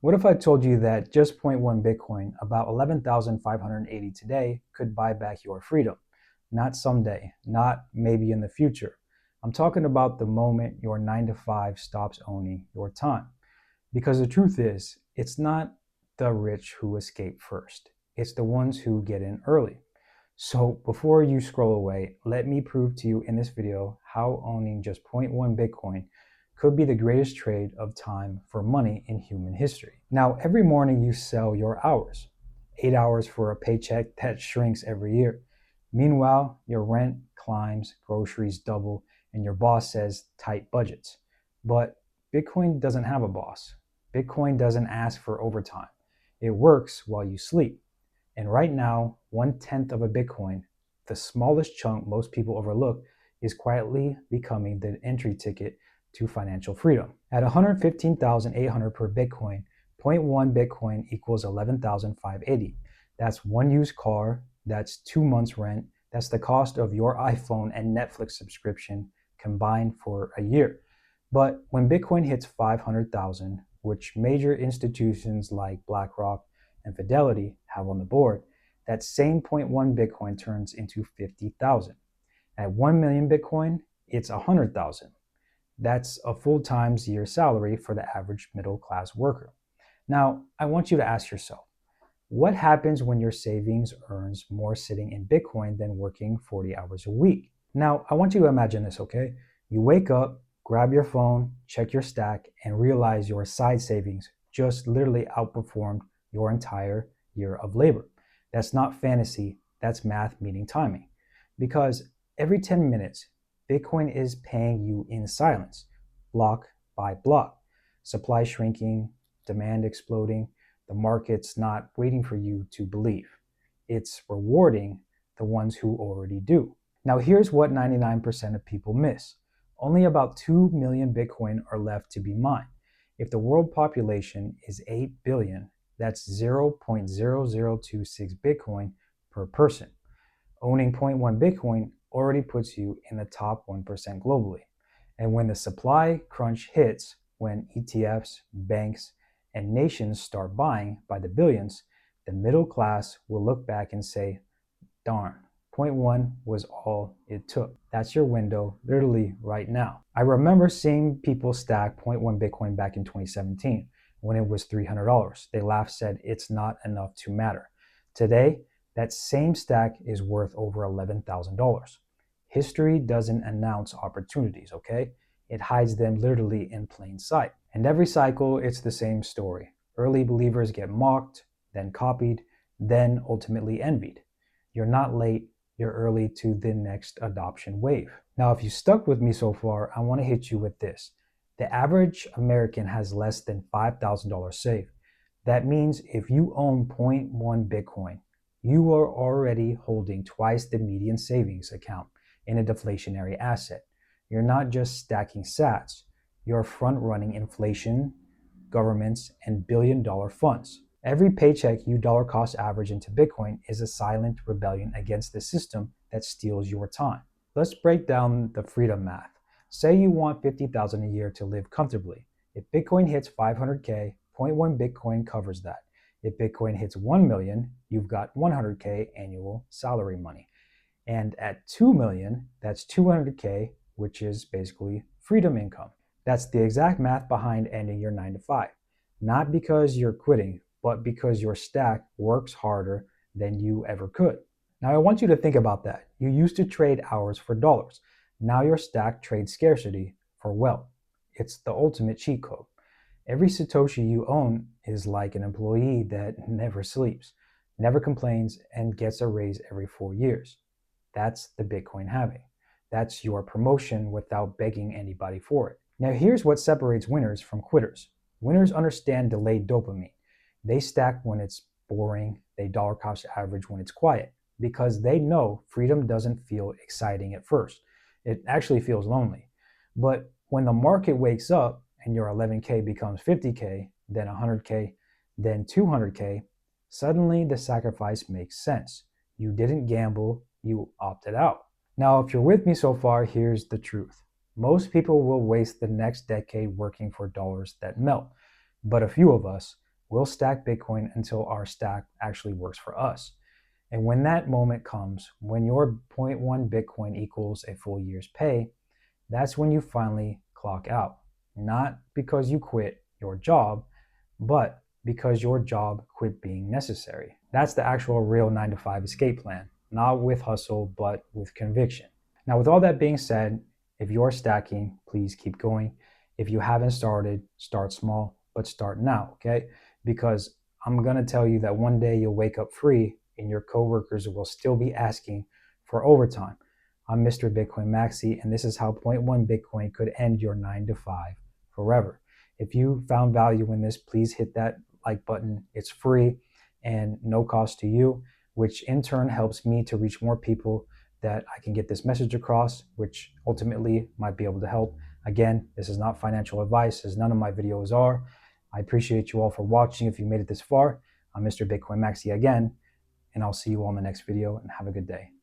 What if I told you that just zero point 0.1 Bitcoin, about 11,580 today, could buy back your freedom? Not someday, not maybe in the future. I'm talking about the moment your 9 to 5 stops owning your time. Because the truth is, it's not the rich who escape first. It's the ones who get in early. So before you scroll away, let me prove to you in this video how owning just zero point 0.1 Bitcoin could be the greatest trade of time for money in human history. Now, every morning you sell your hours, 8 hours for a paycheck that shrinks every year. Meanwhile, your rent climbs, groceries double, and your boss says tight budgets. But Bitcoin doesn't have a boss. Bitcoin doesn't ask for overtime. It works while you sleep. And right now, 1/10 of a Bitcoin, the smallest chunk most people overlook, is quietly becoming the entry ticket to financial freedom. At 115,800 per Bitcoin, 0.1 Bitcoin equals 11,580. That's one used car, that's 2 months rent, that's the cost of your iPhone and Netflix subscription combined for a year. But when Bitcoin hits 500,000, which major institutions like BlackRock and Fidelity have on the board, that same 0.1 Bitcoin turns into 50,000. At 1 million Bitcoin, it's 100,000. That's a full-time year salary for the average middle-class worker. Now, I want you to ask yourself, what happens when your savings earns more sitting in Bitcoin than working 40 hours a week? Now, I want you to imagine this, okay? You wake up, grab your phone, check your stack, and realize your side savings just literally outperformed your entire year of labor. That's not fantasy, that's math meeting timing. Because every 10 minutes, Bitcoin is paying you in silence, block by block. Supply shrinking, demand exploding, the market's not waiting for you to believe. It's rewarding the ones who already do. Now here's what 99% of people miss. Only about 2 million Bitcoin are left to be mined. If the world population is 8 billion, that's 0.0026 Bitcoin per person. Owning 0.1 Bitcoin already puts you in the top 1% globally. And when the supply crunch hits, when ETFs, banks, and nations start buying by the billions, the middle class will look back and say, darn, 0.1 was all it took. That's your window literally right now. I remember seeing people stack 0.1 Bitcoin back in 2017 when it was $300. They laughed, said it's not enough to matter. Today, that same stack is worth over $11,000. History doesn't announce opportunities, okay? It hides them literally in plain sight. And every cycle, it's the same story. Early believers get mocked, then copied, then ultimately envied. You're not late, you're early to the next adoption wave. Now, if you stuck with me so far, I want to hit you with this. The average American has less than $5,000 saved. That means if you own 0.1 Bitcoin, you are already holding twice the median savings account in a deflationary asset. You're not just stacking sats, you're front-running inflation, governments, and billion-dollar funds. Every paycheck you dollar cost average into Bitcoin is a silent rebellion against the system that steals your time. Let's break down the freedom math. Say you want 50,000 a year to live comfortably. If Bitcoin hits 500K, 0.1 Bitcoin covers that. If Bitcoin hits 1 million, you've got 100K annual salary money. And at 2 million, that's 200K, which is basically freedom income. That's the exact math behind ending your 9 to 5. Not because you're quitting, but because your stack works harder than you ever could. Now I want you to think about that. You used to trade hours for dollars. Now your stack trades scarcity for wealth. It's the ultimate cheat code. Every Satoshi you own is like an employee that never sleeps, never complains, and gets a raise every 4 years. That's the Bitcoin halving. That's your promotion without begging anybody for it. Now here's what separates winners from quitters. Winners understand delayed dopamine. They stack when it's boring, they dollar cost average when it's quiet, because they know freedom doesn't feel exciting at first. It actually feels lonely. But when the market wakes up and your 11K becomes 50K, then 100K, then 200K, suddenly the sacrifice makes sense. You didn't gamble, you opted out. Now, if you're with me so far, here's the truth. Most people will waste the next decade working for dollars that melt. But a few of us, we'll stack Bitcoin until our stack actually works for us. And when that moment comes, when your 0.1 Bitcoin equals a full year's pay, that's when you finally clock out. Not because you quit your job, but because your job quit being necessary. That's the actual real 9 to 5 escape plan, not with hustle, but with conviction. Now, with all that being said, if you're stacking, please keep going. If you haven't started, start small, but start now, okay? Because I'm gonna tell you that one day you'll wake up free and your coworkers will still be asking for overtime. I'm Mr. Bitcoin Maxi, and this is how 0.1 Bitcoin could end your 9 to 5 forever. If you found value in this, please hit that like button. It's free and no cost to you, which in turn helps me to reach more people that I can get this message across, which ultimately might be able to help. Again, this is not financial advice, as none of my videos are. I appreciate you all for watching. If you made it this far, I'm Mr. Bitcoin Maxi again, and I'll see you all in the next video, and have a good day.